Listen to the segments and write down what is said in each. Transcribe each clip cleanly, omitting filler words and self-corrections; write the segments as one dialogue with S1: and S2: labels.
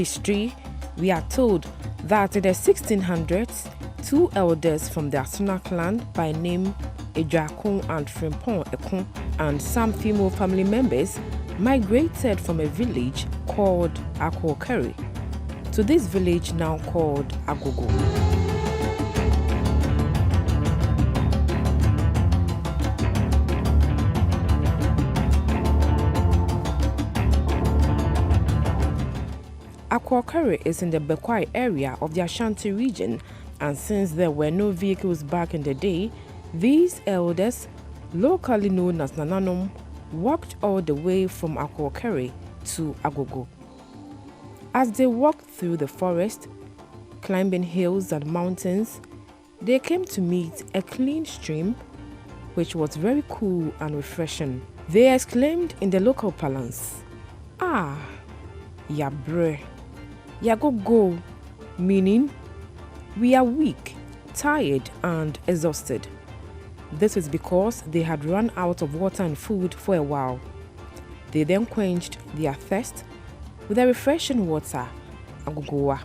S1: history, we are told that in the 1600s, two elders from the Asuna clan by name Ejakon and Frimpong Ekon and some female family members migrated from a village called Akookere to this village now called Agogo. Akookere is in the Bekwai area of the Ashanti region, and since there were no vehicles back in the day, these elders, locally known as Nananom, walked all the way from Akookere to Agogo. As they walked through the forest, climbing hills and mountains, they came to meet a clean stream which was very cool and refreshing. They exclaimed in the local parlance, "Ah, yabre, yagogo," meaning we are weak, tired and exhausted. This is because they had run out of water and food for a while. They then quenched their thirst with a refreshing water, Agogoa.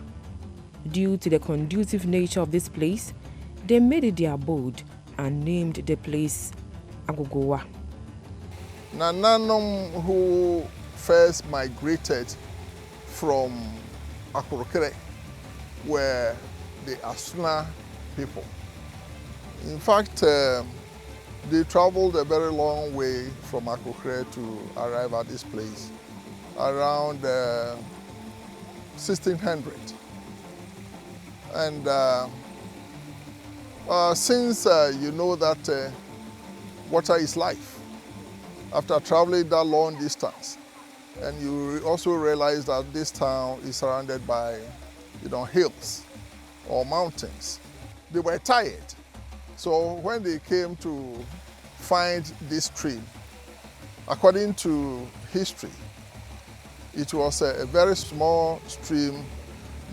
S1: Due to the conducive nature of this place, they made it their abode and named the place Agogoa.
S2: Nananom, who first migrated from Akookere, were the Asuna people. In fact, they traveled a very long way from Akookere to arrive at this place around 1600. And since you know that water is life, after traveling that long distance, and you also realize that this town is surrounded by, hills or mountains, they were tired. So when they came to find this stream, according to history, it was a very small stream,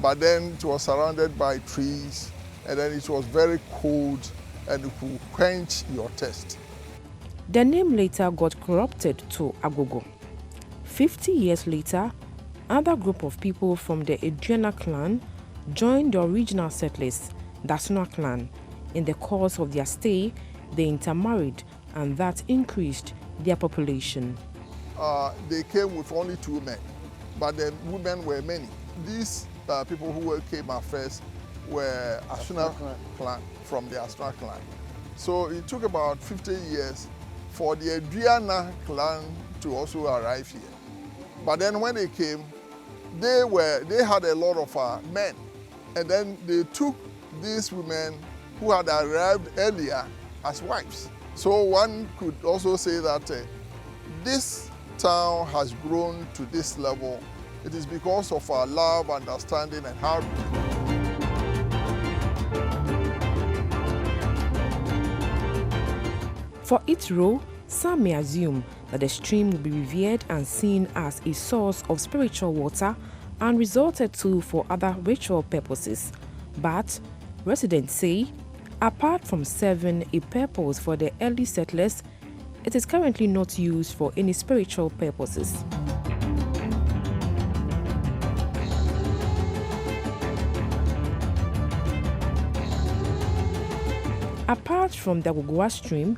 S2: but then it was surrounded by trees, and then it was very cold and it could quench your thirst.
S1: The name later got corrupted to Agogo. 50 years later, another group of people from the Aduana clan joined the original settlers, the Asuna clan. In the course of their stay, they intermarried, and that increased their population.
S2: They came with only 2 men, but the women were many. These people who came at first were Asuna clan, from the Asuna clan. So it took about 50 years for the Aduana clan to also arrive here. But then when they came, they had a lot of men, and then they took these women who had arrived earlier as wives. So one could also say that this town has grown to this level. It is because of our love, understanding, and hard work.
S1: For its role, some may assume that the stream will be revered and seen as a source of spiritual water and resorted to for other ritual purposes. But residents say, apart from serving a purpose for the early settlers, it is currently not used for any spiritual purposes. Apart from the Agogoa stream,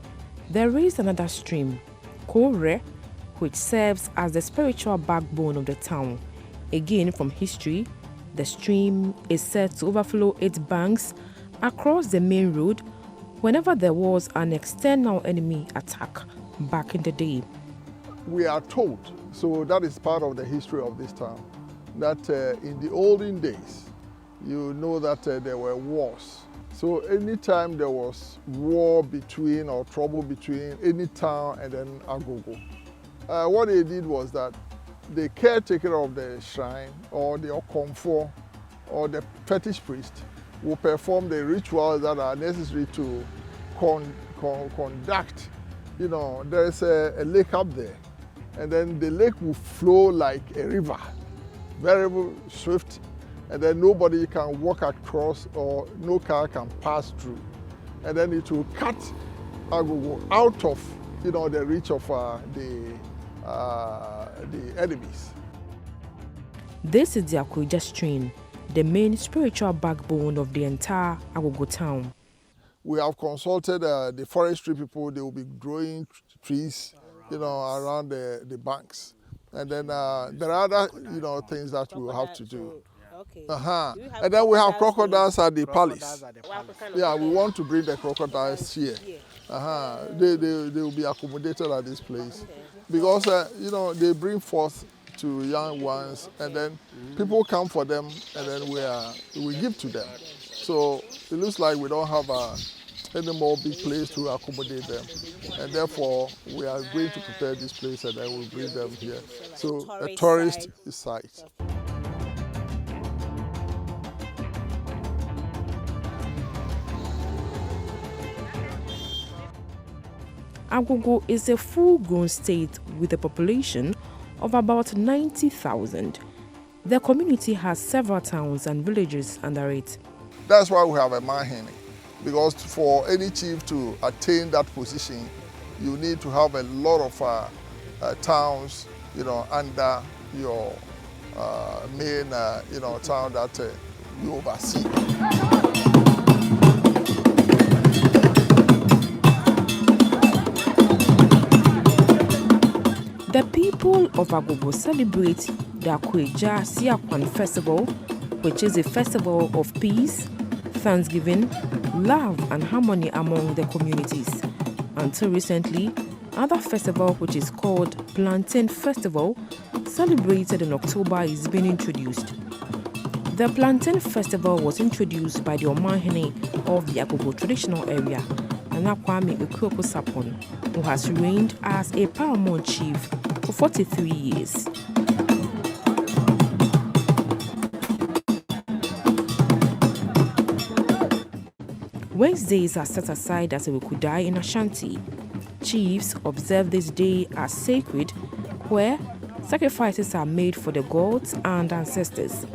S1: there is another stream, Kore, which serves as the spiritual backbone of the town. Again, from history, the stream is said to overflow its banks across the main road whenever there was an external enemy attack back in the day.
S2: We are told, so that is part of the history of this town, that in the olden days, you know that there were wars. So anytime there was war between or trouble between any town and then Agogo, what they did was that the caretaker of the shrine or the Okomfo or the fetish priest will perform the rituals that are necessary to conduct. There's a lake up there, and then the lake will flow like a river, very swift, and then nobody can walk across or no car can pass through. And then it will cut Agogo out of the reach of the enemies.
S1: This is the Akweja strain, the main spiritual backbone of the entire Agogo town.
S2: We have consulted the forestry people. They will be growing trees, around the banks. And then there are other, things that we will have to do.
S3: Okay.
S2: And then we have crocodiles at the palace. Yeah, we want to bring the crocodiles here. They will be accommodated at this place. Because, they bring forth to young ones, and then people come for them, and then we give to them. So it looks like we don't have any more big place to accommodate them. And therefore, we are going to prepare this place, and then we'll bring them here. So a tourist site.
S1: Agogo is a full-grown state with a population of about 90,000. The community has several towns and villages under it.
S2: That's why we have a mahine, because for any chief to attain that position, you need to have a lot of towns, under your main, town that you oversee.
S1: The people of Agogo celebrate the Akweja Siakwan Festival, which is a festival of peace, thanksgiving, love and harmony among the communities. Until recently, another festival which is called Plantain Festival, celebrated in October, is being introduced. The Plantain Festival was introduced by the Omahene of the Agogo traditional area, Nana Kwame Ekuoko Sapon, who has reigned as a paramount chief for 43 years. Wednesdays are set aside as a Wekudai in Ashanti. Chiefs observe this day as sacred, where sacrifices are made for the gods and ancestors.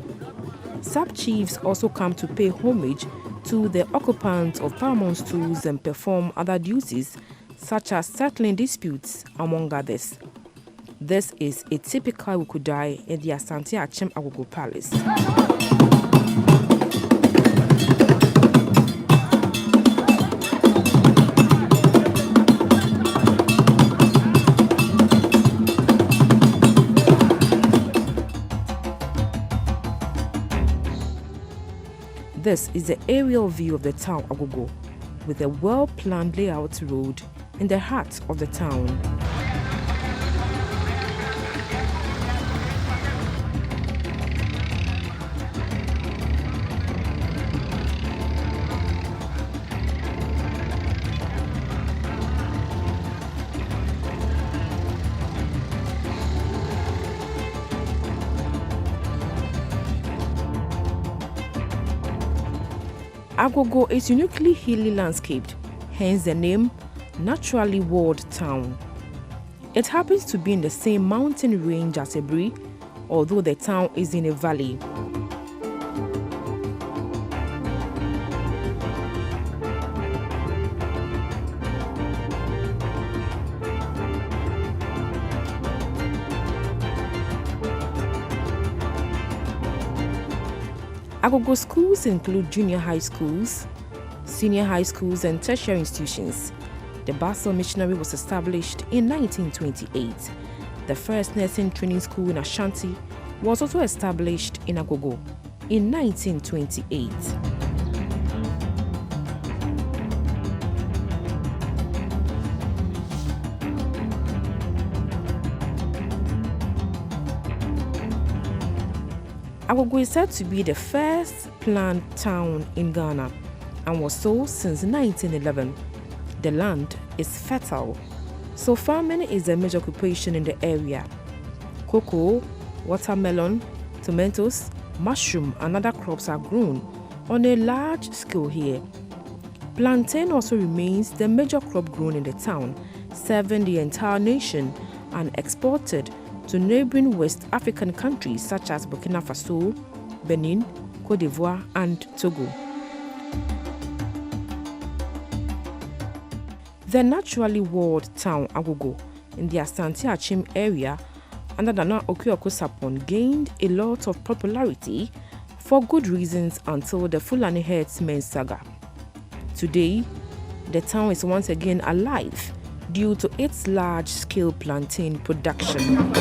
S1: Sub-chiefs also come to pay homage to the occupants of paramount stools and perform other duties, such as settling disputes, among others. This is a typical Wekudai in the Ashanti Agogo Palace. This is the aerial view of the town Agogo, with a well-planned layout road in the heart of the town. Agogo is uniquely hilly landscaped, hence the name naturally walled town. It happens to be in the same mountain range as Ebri, although the town is in a valley. Agogo schools include junior high schools, senior high schools and tertiary institutions. The Basel Missionary was established in 1928. The first nursing training school in Ashanti was also established in Agogo in 1928. Agogo is said to be the first planned town in Ghana and was so since 1911. The land is fertile, so farming is a major occupation in the area. Cocoa, watermelon, tomatoes, mushroom and other crops are grown on a large scale here. Plantain also remains the major crop grown in the town, serving the entire nation and exported to neighboring West African countries such as Burkina Faso, Benin, Cote d'Ivoire and Togo. The naturally walled town Agogo in the Ashanti area and that Nana Okuako Sapon gained a lot of popularity for good reasons until the Fulani herdsmen saga. Today, the town is once again alive due to its large-scale plantain production.